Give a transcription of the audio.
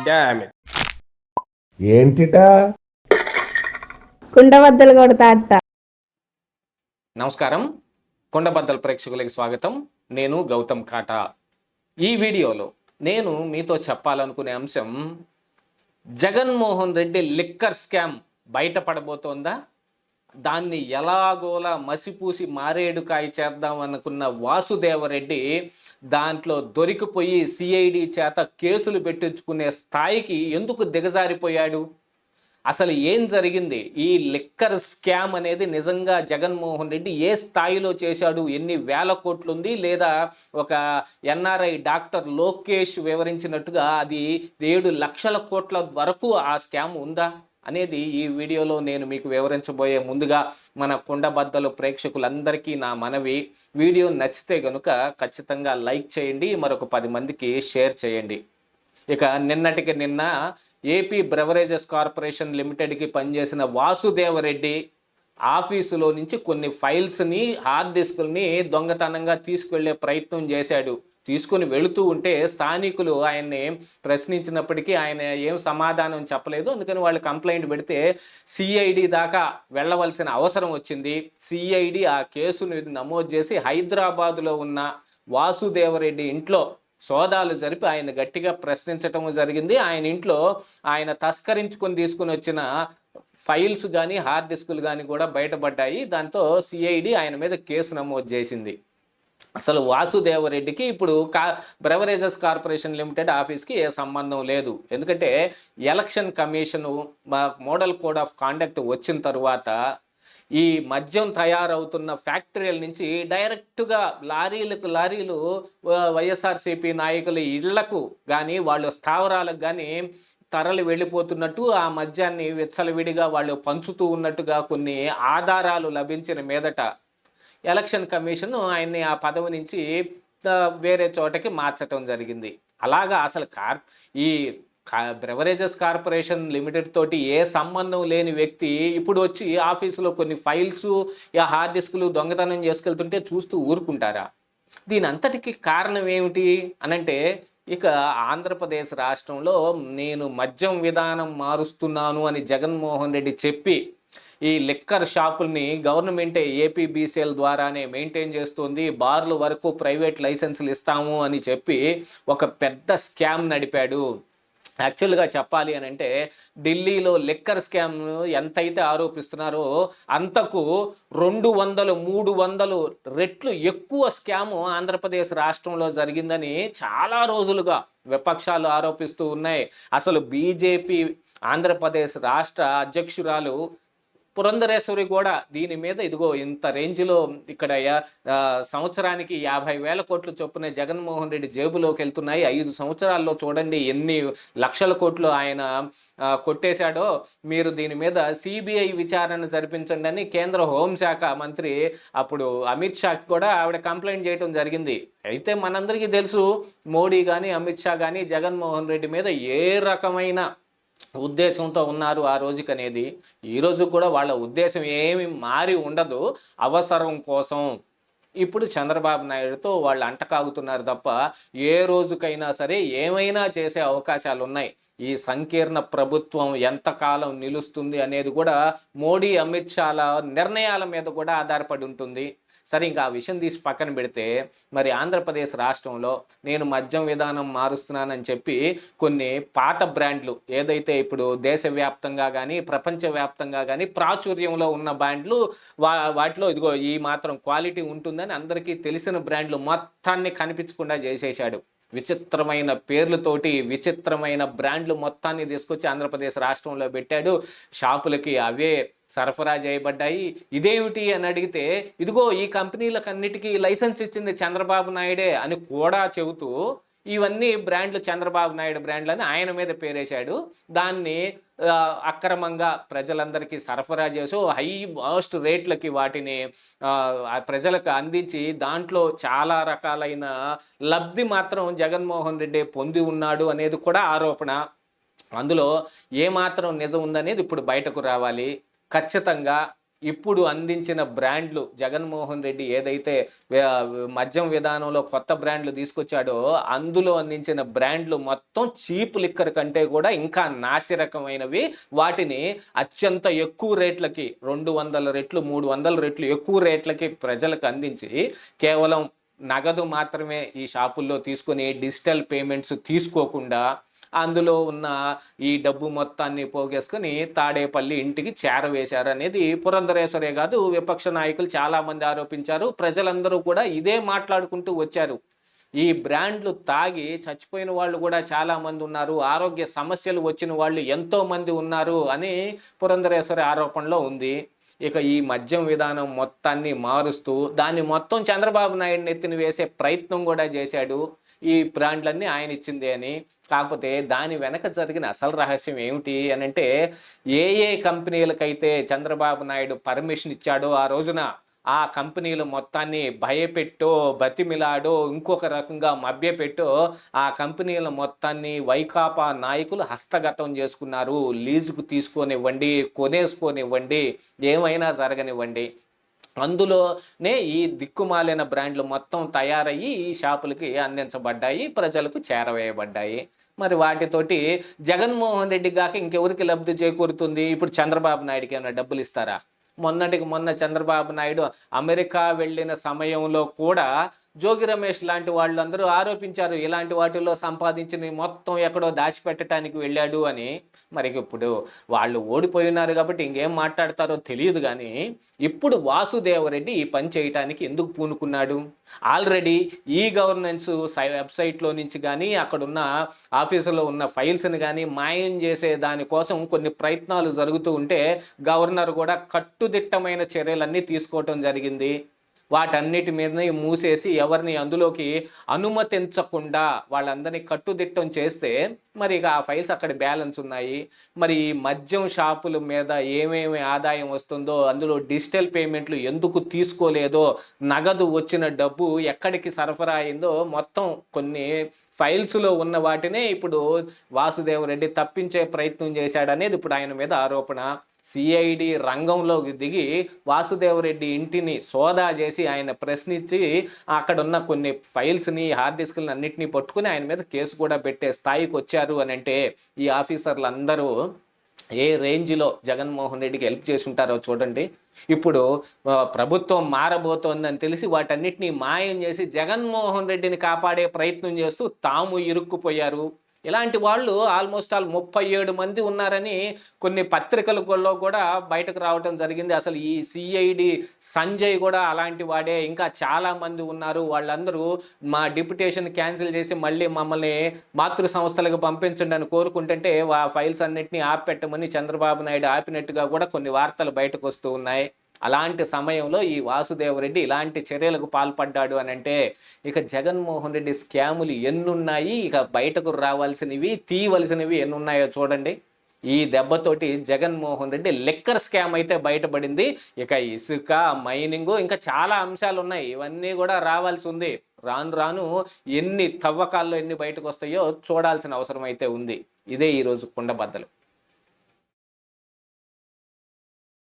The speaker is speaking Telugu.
Damn it. ఏంటిటా కుండబద్దలు కొడతా అత్త. నమస్కారం, కొండబద్దల ప్రేక్షకులకి స్వాగతం. నేను గౌతమ్ కాటా. ఈ వీడియోలో నేను మీతో చెప్పాలనుకునే అంశం, జగన్మోహన్ రెడ్డి లిక్కర్ స్కామ్ బయటపడబోతోందా? దాన్ని ఎలాగోలా మసిపూసి మారేడుకాయ చేద్దాం అనుకున్న వాసుదేవరెడ్డి దాంట్లో దొరికిపోయి సిఐడి చేత కేసులు పెట్టించుకునే స్థాయికి ఎందుకు దిగజారిపోయాడు? అసలు ఏం జరిగింది? ఈ లిక్కర్ స్కామ్ అనేది నిజంగా జగన్మోహన్ రెడ్డి ఏ స్థాయిలో చేశాడు? ఎన్ని వేల కోట్లు ఉంది? లేదా ఒక ఎన్ఆర్ఐ డాక్టర్ లోకేష్ వివరించినట్టుగా అది 7 లక్షల కోట్ల వరకు ఆ స్కామ్ ఉందా అనేది ఈ వీడియోలో నేను మీకు వివరించబోయే ముందుగా మన కొండబద్దలు ప్రేక్షకులందరికీ నా మనవి, వీడియో నచ్చితే కనుక ఖచ్చితంగా లైక్ చేయండి, మరొక 10 మందికి షేర్ చేయండి. ఇక నిన్నటికి నిన్న ఏపీ బ్రెవరేజెస్ కార్పొరేషన్ లిమిటెడ్కి పనిచేసిన వాసుదేవరెడ్డి ఆఫీసులో నుంచి కొన్ని ఫైల్స్ని, హార్డ్ డిస్కుల్ని దొంగతనంగా తీసుకువెళ్ళే ప్రయత్నం చేశాడు. తీసుకుని వెళుతూ ఉంటే స్థానికులు ఆయన్ని ప్రశ్నించినప్పటికీ ఆయన ఏం సమాధానం చెప్పలేదు. అందుకని వాళ్ళు కంప్లైంట్ పెడితే సిఐడి దాకా వెళ్ళవలసిన అవసరం వచ్చింది. సిఐడి ఆ కేసును నమోదు చేసి హైదరాబాదులో ఉన్న వాసుదేవరెడ్డి ఇంట్లో సోదాలు జరిపి ఆయన గట్టిగా ప్రశ్నించటం జరిగింది. ఆయన ఇంట్లో ఆయన తస్కరించుకొని తీసుకుని వచ్చిన ఫైల్స్ కానీ హార్డ్ డిస్కులు కానీ కూడా బయటపడ్డాయి. దాంతో సిఐడి ఆయన మీద కేసు నమోదు చేసింది. అసలు వాసుదేవరెడ్డికి ఇప్పుడు బ్రెవరేజెస్ కార్పొరేషన్ లిమిటెడ్ ఆఫీస్కి ఏ సంబంధం లేదు. ఎందుకంటే election commission model code of conduct వచ్చిన తర్వాత ఈ మద్యం తయారవుతున్న ఫ్యాక్టరీల నుంచి డైరెక్టుగా లారీలు వైఎస్ఆర్సీపీ నాయకుల ఇళ్లకు కానీ వాళ్ళ స్థావరాలకు కానీ తరలి వెళ్ళిపోతున్నట్టు, ఆ మద్యాన్ని విచ్చలవిడిగా వాళ్ళు పంచుతూ ఉన్నట్టుగా కొన్ని ఆధారాలు లభించిన మీదట ఎలక్షన్ కమిషన్ ఆయన్ని ఆ పదవి నుంచి వేరే చోటకి మార్చటం జరిగింది. అలాగా అసలు ఈ బ్రెవరేజెస్ కార్పొరేషన్ లిమిటెడ్ తోటి ఏ సంబంధం లేని వ్యక్తి ఇప్పుడు వచ్చి ఆఫీసులో కొన్ని ఫైల్స్, హార్డ్ డిస్కులు దొంగతనం చేసుకెళ్తుంటే చూస్తూ ఊరుకుంటారా? దీని అంతటికి కారణం ఏమిటి అనంటే, ఇక ఆంధ్రప్రదేశ్ రాష్ట్రంలో నేను మద్యం విధానం మారుస్తున్నాను అని జగన్మోహన్ రెడ్డి చెప్పి ఈ లిక్కర్ షాపుల్ని గవర్నమెంటే ఏపీబీసీఎల్ ద్వారానే మెయింటైన్ చేస్తుంది, బార్ల వరకు ప్రైవేట్ లైసెన్సులు ఇస్తాము అని చెప్పి ఒక పెద్ద స్కామ్ నడిపాడు. యాక్చువల్గా చెప్పాలి అని అంటే ఢిల్లీలో లిక్కర్ స్కామ్ ఎంతైతే ఆరోపిస్తున్నారో అంతకు 200-300 రెట్లు ఎక్కువ స్కాము ఆంధ్రప్రదేశ్ రాష్ట్రంలో జరిగిందని చాలా రోజులుగా విపక్షాలు ఆరోపిస్తూ ఉన్నాయి. అసలు బీజేపీ ఆంధ్రప్రదేశ్ రాష్ట్ర అధ్యక్షురాలు పురంధరేశ్వరి కూడా దీని మీద ఇదిగో ఇంత రేంజ్లో ఇక్కడ సంవత్సరానికి 50,000 కోట్లు చొప్పున జగన్మోహన్ రెడ్డి జేబులోకి వెళ్తున్నాయి, 5 సంవత్సరాల్లో చూడండి ఎన్ని లక్షల కోట్లు ఆయన కొట్టేశాడో, మీరు దీని మీద సిబిఐ విచారణ జరిపించండి అని కేంద్ర హోంశాఖ మంత్రి అప్పుడు అమిత్ షాకి కూడా ఆవిడ కంప్లైంట్ చేయడం జరిగింది. అయితే మనందరికీ తెలుసు, మోడీ కానీ అమిత్ షా కానీ జగన్మోహన్ రెడ్డి మీద ఏ రకమైన ఉద్దేశంతో ఉన్నారు ఆ రోజుకి అనేది. ఈరోజు కూడా వాళ్ళ ఉద్దేశం ఏమి మారి ఉండదు, అవసరం కోసం ఇప్పుడు చంద్రబాబు నాయుడుతో వాళ్ళు అంటకాగుతున్నారు తప్ప ఏ రోజుకైనా సరే ఏమైనా చేసే అవకాశాలు ఉన్నాయి. ఈ సంకీర్ణ ప్రభుత్వం ఎంతకాలం నిలుస్తుంది అనేది కూడా మోడీ అమిత్ షాల నిర్ణయాల మీద కూడా ఆధారపడి ఉంటుంది. సరే, ఇంకా ఆ విషయం తీసి పక్కన పెడితే, మరి ఆంధ్రప్రదేశ్ రాష్ట్రంలో నేను మద్యం విధానం మారుస్తున్నానని చెప్పి కొన్ని పాత బ్రాండ్లు ఏదైతే ఇప్పుడు దేశవ్యాప్తంగా కానీ ప్రపంచవ్యాప్తంగా కానీ ప్రాచుర్యంలో ఉన్న బ్రాండ్లు, వాటిలో ఇదిగో ఈ మాత్రం క్వాలిటీ ఉంటుందని అందరికీ తెలిసిన బ్రాండ్లు మొత్తాన్ని కనిపించకుండా చేసేశాడు. విచిత్రమైన పేర్లతోటి విచిత్రమైన బ్రాండ్లు మొత్తాన్ని తీసుకొచ్చి ఆంధ్రప్రదేశ్ రాష్ట్రంలో పెట్టాడు. షాపులకి అవే సరఫరా చేయబడ్డాయి. ఇదేమిటి అని అడిగితే, ఇదిగో ఈ కంపెనీలకన్నిటికీ లైసెన్స్ ఇచ్చింది చంద్రబాబు నాయుడే అని కూడా చెబుతూ ఇవన్నీ బ్రాండ్లు చంద్రబాబు నాయుడు బ్రాండ్లు అని ఆయన మీద పేరేశాడు. దాన్ని అక్రమంగా ప్రజలందరికీ సరఫరా చేసి హై మోస్ట్ రేట్లకి వాటిని ప్రజలకు అందించి దాంట్లో చాలా రకాలైన లబ్ధి మాత్రం జగన్మోహన్ రెడ్డి పొంది ఉన్నాడు అనేది కూడా ఆరోపణ. అందులో ఏమాత్రం నిజం ఉందనేది ఇప్పుడు బయటకు రావాలి. ఖచ్చితంగా ఇప్పుడు అందించిన బ్రాండ్లు జగన్మోహన్ రెడ్డి ఏదైతే మద్యం విధానంలో కొత్త బ్రాండ్లు తీసుకొచ్చాడో అందులో అందించిన బ్రాండ్లు మొత్తం చీప్ లిక్కర్ కంటే కూడా ఇంకా నాసిరకమైనవి. వాటిని అత్యంత ఎక్కువ రేట్లకి 200 రెట్లు 300 రెట్లు ఎక్కువ రేట్లకి ప్రజలకు అందించి కేవలం నగదు మాత్రమే ఈ షాపుల్లో తీసుకొని డిజిటల్ పేమెంట్స్ తీసుకోకుండా అందులో ఉన్న ఈ డబ్బు మొత్తాన్ని పోగేసుకొని తాడేపల్లి ఇంటికి చేరవేశారు అనేది పురంధరేశ్వరే కాదు, విపక్ష నాయకులు చాలామంది ఆరోపించారు. ప్రజలందరూ కూడా ఇదే మాట్లాడుకుంటూ వచ్చారు. ఈ బ్రాండ్లు తాగి చచ్చిపోయిన వాళ్ళు కూడా చాలామంది ఉన్నారు, ఆరోగ్య సమస్యలు వచ్చిన వాళ్ళు ఎంతోమంది ఉన్నారు అని పురంధరేశ్వరి ఆరోపణలో ఉంది. ఇక ఈ మద్యం విధానం మొత్తాన్ని మారుస్తూ దాన్ని మొత్తం చంద్రబాబు నాయుడిని ఎత్తిన వేసే ప్రయత్నం కూడా చేశాడు. ఈ బ్రాండ్లన్నీ ఆయన ఇచ్చిందే అని. కాకపోతే దాని వెనక జరిగిన అసలు రహస్యం ఏమిటి అని అంటే, ఏ కంపెనీలకైతే చంద్రబాబు నాయుడు పర్మిషన్ ఇచ్చాడో ఆ రోజున ఆ కంపెనీలు మొత్తాన్ని భయపెట్టో బతిమిలాడో ఇంకొక రకంగా మభ్యపెట్టో ఆ కంపెనీల మొత్తాన్ని వైకాపా నాయకులు హస్తగతం చేసుకున్నారు. లీజుకు తీసుకోనివ్వండి, కొనేసుకోనివ్వండి, ఏమైనా జరగనివ్వండి. అందులోనే ఈ దిక్కుమాలిన బ్రాండ్లు మొత్తం తయారయ్యి ఈ షాపులకి అందించబడ్డాయి, ప్రజలకు చేరవేయబడ్డాయి. మరి వాటితోటి జగన్మోహన్ రెడ్డి గాక ఇంకెవరికి లబ్ధి చేకూరుతుంది? ఇప్పుడు చంద్రబాబు నాయుడికి ఏమైనా డబ్బులు ఇస్తారా? మొన్నటికి మొన్న చంద్రబాబు నాయుడు అమెరికా వెళ్ళిన సమయంలో కూడా జోగి రమేష్ లాంటి వాళ్ళందరూ ఆరోపించారు, ఇలాంటి వాటిల్లో సంపాదించిన మొత్తం ఎక్కడో దాచిపెట్టడానికి వెళ్ళాడు అని. మరి ఇప్పుడు వాళ్ళు ఓడిపోయినారు కాబట్టి ఇంకేం మాట్లాడతారో తెలియదు. కానీ ఇప్పుడు వాసుదేవరెడ్డి ఈ పని చేయటానికి ఎందుకు పూనుకున్నాడు? ఆల్రెడీ ఈ గవర్నెన్స్ వెబ్సైట్లో నుంచి కానీ అక్కడున్న ఆఫీసులో ఉన్న ఫైల్స్ని కానీ మాయం చేసే దానికోసం కొన్ని ప్రయత్నాలు జరుగుతూ ఉంటే గవర్నర్ కూడా కట్టుదిట్టమైన చర్యలన్నీ తీసుకోవటం జరిగింది. వాటన్నిటి మీదనే మూసేసి ఎవరిని అందులోకి అనుమతించకుండా వాళ్ళందరినీ కట్టుదిట్టం చేస్తే మరి ఇక ఆ ఫైల్స్ అక్కడ బ్యాలెన్స్ ఉన్నాయి. మరి ఈ మద్యం షాపుల మీద ఏమేమి ఆదాయం వస్తుందో, అందులో డిజిటల్ పేమెంట్లు ఎందుకు తీసుకోలేదో, నగదు వచ్చిన డబ్బు ఎక్కడికి సరఫరా అయిందో మొత్తం కొన్ని ఫైల్స్లో ఉన్న వాటినే ఇప్పుడు వాసుదేవరెడ్డి తప్పించే ప్రయత్నం చేశాడనేది ఇప్పుడు ఆయన మీద ఆరోపణ. సిఐడి రంగంలోకి దిగి వాసుదేవరెడ్డి ఇంటిని సోదా చేసి ఆయన ప్రశ్నించి అక్కడున్న కొన్ని ఫైల్స్ని హార్డ్ డిస్క్ని అన్నింటినీ పట్టుకుని ఆయన మీద కేసు కూడా పెట్టే స్థాయికి వచ్చారు అని అంటే ఈ ఆఫీసర్లు అందరూ ఏ రేంజ్లో జగన్మోహన్ రెడ్డికి హెల్ప్ చేసి ఉంటారో చూడండి. ఇప్పుడు ప్రభుత్వం మారబోతోందని తెలిసి వాటన్నిటినీ మాయం చేసి జగన్మోహన్ రెడ్డిని కాపాడే ప్రయత్నం చేస్తూ తాము ఇరుక్కుపోయారు. ఇలాంటి వాళ్ళు ఆల్మోస్ట్ 37 మంది ఉన్నారని కొన్ని పత్రికలలో కూడా బయటకు రావడం జరిగింది. అసలు ఈ సిఐడి సంజయ్ కూడా అలాంటి వాడే, ఇంకా చాలామంది ఉన్నారు. వాళ్ళందరూ మా డిప్యుటేషన్ క్యాన్సిల్ చేసి మళ్ళీ మమ్మల్ని మాతృ సంస్థలకు పంపించండి అని కోరుకుంటుంటే ఆ ఫైల్స్ అన్నింటినీ ఆపెట్టమని చంద్రబాబు నాయుడు ఆపినట్టుగా కూడా కొన్ని వార్తలు బయటకు వస్తూ ఉన్నాయి. అలాంటి సమయంలో ఈ వాసుదేవరెడ్డి ఇలాంటి చర్యలకు పాల్పడ్డాడు అని అంటే ఇక జగన్మోహన్ రెడ్డి స్కాములు ఎన్నున్నాయి, ఇక బయటకు రావాల్సినవి తీయవలసినవి ఎన్నున్నాయో చూడండి. ఈ దెబ్బతోటి జగన్మోహన్ రెడ్డి లిక్కర్ స్కామ్ అయితే బయటపడింది. ఇక ఇసుక, మైనింగ్, ఇంకా చాలా అంశాలు ఉన్నాయి. ఇవన్నీ కూడా రావాల్సి ఉంది. రాను రాను ఎన్ని తవ్వకాల్లో ఎన్ని బయటకు వస్తాయో చూడాల్సిన అవసరం అయితే ఉంది. ఇదే ఈరోజు కుండబద్దలు.